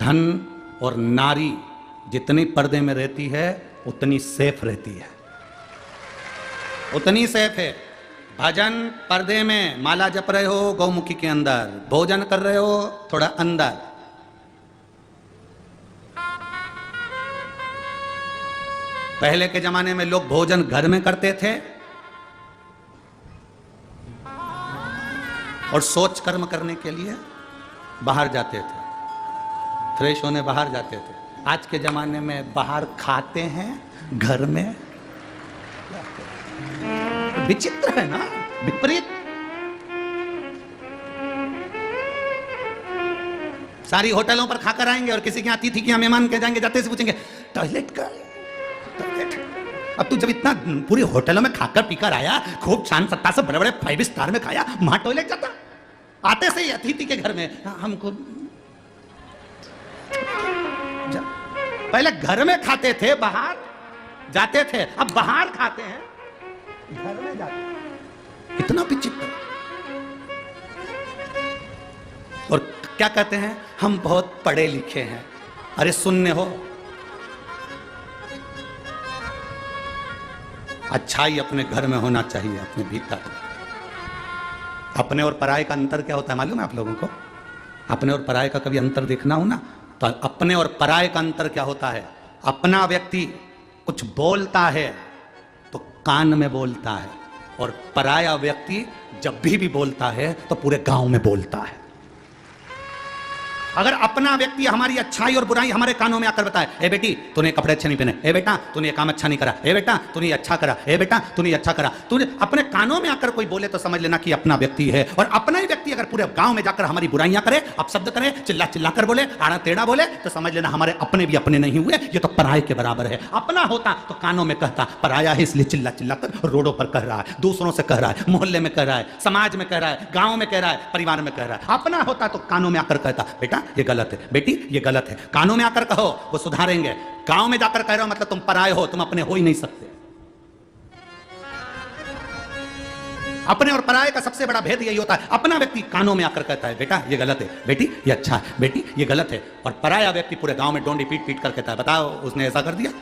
धन और नारी जितनी पर्दे में रहती है उतनी सेफ रहती है, उतनी सेफ है। भजन पर्दे में, माला जप रहे हो गौमुखी के अंदर, भोजन कर रहे हो थोड़ा अंदर। पहले के जमाने में लोग भोजन घर में करते थे और सोच कर्म करने के लिए बाहर जाते थे, फ्रेश होने बाहर जाते थे। आज के जमाने में बाहर खाते हैं, घर में। विचित्र है ना, विपरीत। सारी होटलों पर खाकर आएंगे और किसी के अतिथि के यहाँ मेहमान के जाएंगे, जाते से पूछेंगे टॉयलेट का, टॉयलेट। अब तू जब इतना पूरी होटलों में खाकर पीकर आया, खूब शान सत्ता से बड़े बड़े 5 स्टार में खाया, वहां टॉयलेट जाता? आते से ही अतिथि के घर में हमको, पहले घर में खाते थे, बाहर जाते थे, अब बाहर खाते हैं, घर में जाते हैं। इतना विचित्र। और क्या कहते हैं, हम बहुत पढ़े लिखे हैं। अरे सुनने हो, अच्छाई अपने घर में होना चाहिए, अपने भीतर। अपने और पराये का अंतर क्या होता है मालूम है आप लोगों को? अपने और पराये का कभी अंतर देखना हो ना, तो अपने और पराये का अंतर क्या होता है? अपना व्यक्ति कुछ बोलता है तो कान में बोलता है, और पराया व्यक्ति जब भी बोलता है तो पूरे गांव में बोलता है। अगर अपना व्यक्ति हमारी अच्छाई और बुराई हमारे कानों में आकर बताए, ए बेटी तूने कपड़े अच्छे नहीं पहने, ए बेटा तूने ये काम अच्छा नहीं करा, ए बेटा तूने अच्छा करा, ए बेटा तूने अच्छा करा, तूने अपने कानों में आकर कोई बोले तो समझ लेना कि अपना व्यक्ति है। और अपना ही व्यक्ति अगर पूरे गांव में जाकर हमारी बुराइयां करे, अपशब्द करे, चिल्ला चिल्ला कर बोले, आड़ा टेढ़ा बोले, तो समझ लेना हमारे अपने भी अपने नहीं हुए, ये तो पराये के बराबर है। अपना होता तो कानों में कहता, पराया है इसलिए चिल्ला चिल्ला कर रोडों पर कह रहा है, दूसरों से कह रहा है, मोहल्ले में कह रहा है, समाज में कह रहा है, गांव में कह रहा है, परिवार में कह रहा है। अपना होता तो कानों में आकर कहता, बेटा ये गलत है, बेटी ये गलत है। कानों में आकर कहो, वो सुधारेंगे। गांव में जाकर कह रहे हो मतलब तुम पराये हो, तुम अपने हो ही नहीं सकते। अपने और पराये का सबसे बड़ा भेद यही होता है, अपना व्यक्ति कानों में आकर कहता है बेटा ये गलत है, बेटी ये अच्छा है, बेटी ये गलत है। और पराया व्यक्ति पूरे गांव में डोंडी पीट पीट कर कहता है, बताओ उसने ऐसा कर दिया,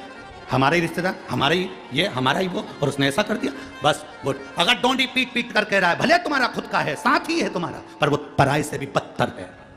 हमारा ही रिश्तेदार, हमारा ही ये, हमारा ही वो, और उसने ऐसा कर दिया। बस वो अगर डोंडी पीट पीट कर कह रहा है, भले तुम्हारा खुद का है, साथ ही है तुम्हारा, पर वो पराये से भी बदतर है।